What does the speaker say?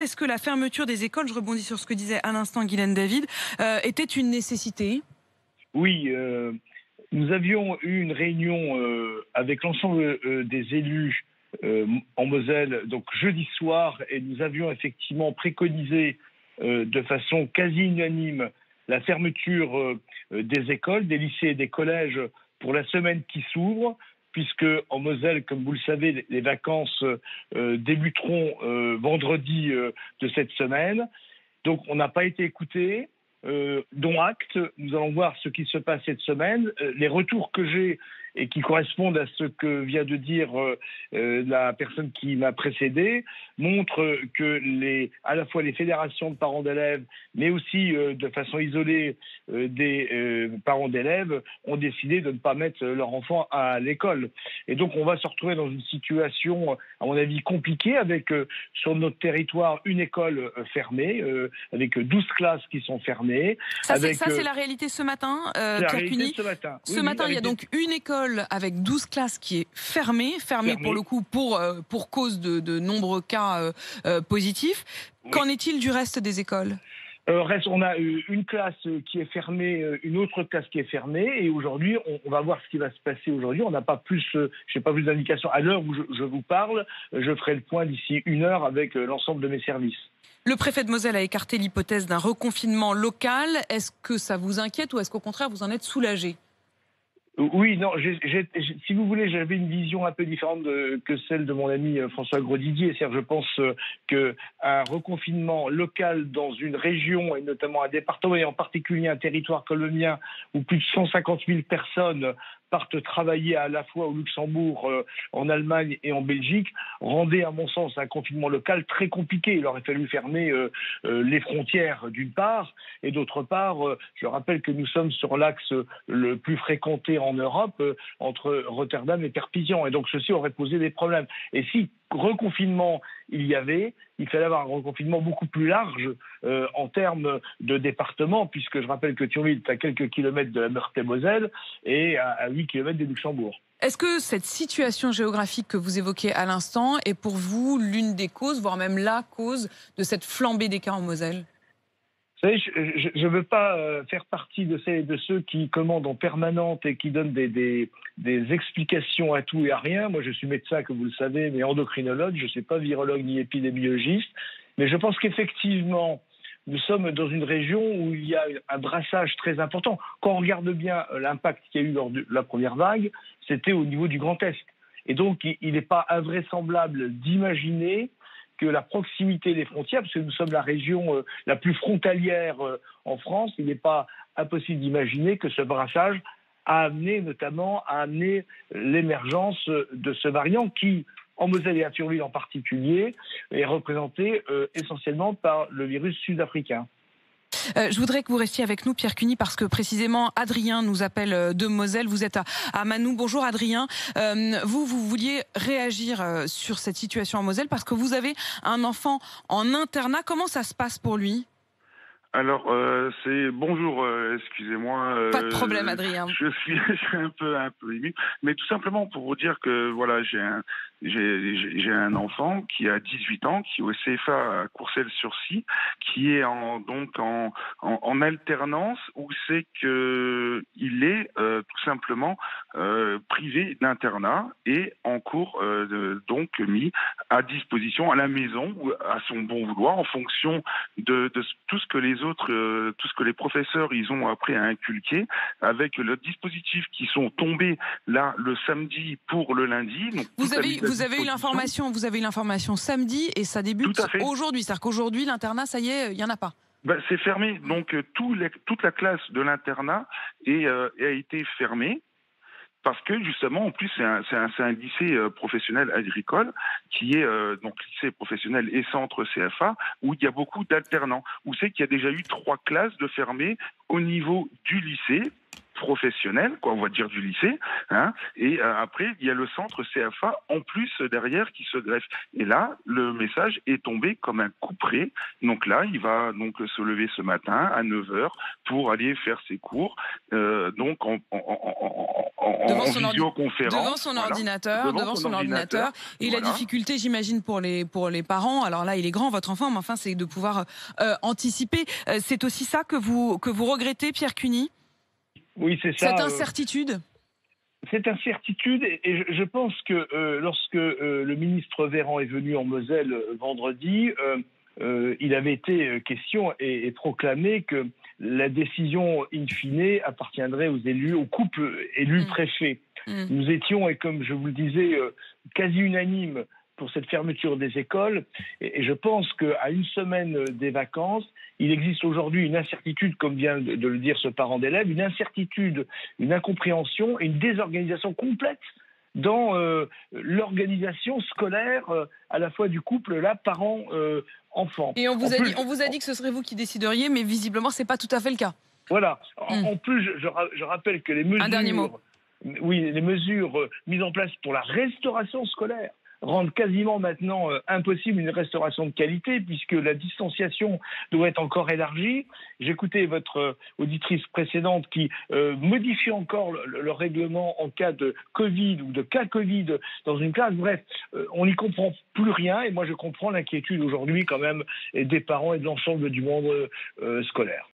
Est-ce que la fermeture des écoles, je rebondis sur ce que disait à l'instant Guylaine David, était une nécessité? Oui, nous avions eu une réunion avec l'ensemble des élus en Moselle, donc jeudi soir, et nous avions effectivement préconisé de façon quasi unanime la fermeture des écoles, des lycées et des collèges pour la semaine qui s'ouvre, puisque en Moselle, comme vous le savez, les vacances débuteront vendredi de cette semaine. Donc on n'a pas été écoutés. Dont acte, nous allons voir ce qui se passe cette semaine. Les retours que j'ai et qui correspondent à ce que vient de dire la personne qui m'a précédé montrent que à la fois les fédérations de parents d'élèves, mais aussi de façon isolée des parents d'élèves ont décidé de ne pas mettre leur enfant à l'école. Et donc on va se retrouver dans une situation, à mon avis, compliquée avec sur notre territoire une école fermée, avec 12 classes qui sont fermées. Ça, c'est la réalité ce matin, Pierre Cuny. Ce matin, Ce matin, il y a donc une école avec 12 classes qui est fermée pour le coup pour cause de nombreux cas positifs. Oui. Qu'en est-il du reste des écoles? On a une classe qui est fermée, une autre classe qui est fermée, et aujourd'hui, on va voir ce qui va se passer aujourd'hui. On n'a pas plus, j'ai pas plus d'indications. À l'heure où je vous parle, je ferai le point d'ici 1 heure avec l'ensemble de mes services. Le préfet de Moselle a écarté l'hypothèse d'un reconfinement local. Est-ce que ça vous inquiète ou est-ce qu'au contraire vous en êtes soulagé? Oui, non, si vous voulez, j'avais une vision un peu différente que celle de mon ami François Grosdidier. C'est-à-dire, je pense qu'un reconfinement local dans une région, et notamment un département, et en particulier un territoire comme le mien, où plus de 150 000 personnes partent travailler à la fois au Luxembourg, en Allemagne et en Belgique, rendait à mon sens un confinement local très compliqué. Il aurait fallu fermer les frontières d'une part, et d'autre part, je rappelle que nous sommes sur l'axe le plus fréquenté en Europe, entre Rotterdam et Perpignan, et donc ceci aurait posé des problèmes. Et si reconfinement il fallait avoir un reconfinement beaucoup plus large en termes de département, puisque je rappelle que Thionville est à quelques kilomètres de la Meurthe-et-Moselle et à 8 kilomètres du Luxembourg. Est-ce que cette situation géographique que vous évoquez à l'instant est pour vous l'une des causes, voire même la cause de cette flambée des cas en Moselle? Vous savez, je ne veux pas faire partie de ceux qui commandent en permanente et qui donnent des explications à tout et à rien. Moi, je suis médecin, comme vous le savez, mais endocrinologue. Je ne suis pas virologue ni épidémiologiste. Mais je pense qu'effectivement, nous sommes dans une région où il y a un brassage très important. Quand on regarde bien l'impact qu'il y a eu lors de la première vague, c'était au niveau du Grand Est. Et donc, il n'est pas invraisemblable d'imaginer que la proximité des frontières, parce que nous sommes la région la plus frontalière en France, il n'est pas impossible d'imaginer que ce brassage a amené notamment l'émergence de ce variant qui, en Moselle et à Thionville en particulier, est représenté essentiellement par le virus sud-africain. Je voudrais que vous restiez avec nous, Pierre Cuny, parce que précisément Adrien nous appelle de Moselle. Vous êtes à Manou. Bonjour Adrien. Vous vouliez réagir sur cette situation en Moselle parce que vous avez un enfant en internat. Comment ça se passe pour lui? Alors, c'est bonjour, excusez-moi. Pas de problème, Adrien. Je suis un peu ému, mais tout simplement pour vous dire que voilà, j'ai un enfant qui a 18 ans, qui est au CFA à Courcelles-sur-Cy, qui est en alternance, où c'est que il est tout simplement privé d'internat et en cours donc mis à disposition à la maison, à son bon vouloir, en fonction de tout ce que tout ce que les professeurs ils ont appris à inculquer, avec le dispositif qui sont tombés là le samedi pour le lundi. Donc, vous avez eu l'information samedi et ça débute aujourd'hui. C'est-à-dire qu'aujourd'hui l'internat, ça y est, il y en a pas. C'est fermé. Donc toute la classe de l'internat a été fermée. Parce que justement, en plus, c'est un lycée professionnel agricole qui est donc lycée professionnel et centre CFA, où il y a beaucoup d'alternants. Où c'est qu'il y a déjà eu 3 classes de fermées au niveau du lycée. professionnel, quoi, on va dire du lycée, hein, et après il y a le centre CFA en plus derrière qui se greffe. Et là, le message est tombé comme un coup près. Donc là, il va donc se lever ce matin à 9 h pour aller faire ses cours, donc en visioconférence. Devant son ordinateur. Et la difficulté, j'imagine, pour les parents, alors là, il est grand, votre enfant, mais enfin, c'est de pouvoir anticiper. C'est aussi ça que vous regrettez, Pierre Cuny ? Oui, c'est ça. Cette incertitude ? Cette incertitude, et je pense que lorsque le ministre Véran est venu en Moselle vendredi, il avait été question et proclamé que la décision in fine appartiendrait aux élus, au couple élu-préfet. Nous étions, et comme je vous le disais, quasi unanimes pour cette fermeture des écoles. Et je pense qu'à une semaine des vacances, il existe aujourd'hui une incertitude, comme vient de le dire ce parent d'élève, une incertitude, une incompréhension et une désorganisation complète dans l'organisation scolaire à la fois du couple, là, parents-enfants. Et on vous a dit que ce serait vous qui décideriez, mais visiblement, c'est pas tout à fait le cas. Voilà. En plus, je rappelle que les mesures... Un dernier mot. Oui, les mesures mises en place pour la restauration scolaire rendent quasiment maintenant impossible une restauration de qualité, puisque la distanciation doit être encore élargie. J'écoutais votre auditrice précédente qui modifie encore le règlement en cas de Covid ou de cas Covid dans une classe. Bref, on n'y comprend plus rien, et moi je comprends l'inquiétude aujourd'hui quand même des parents et de l'ensemble du monde scolaire.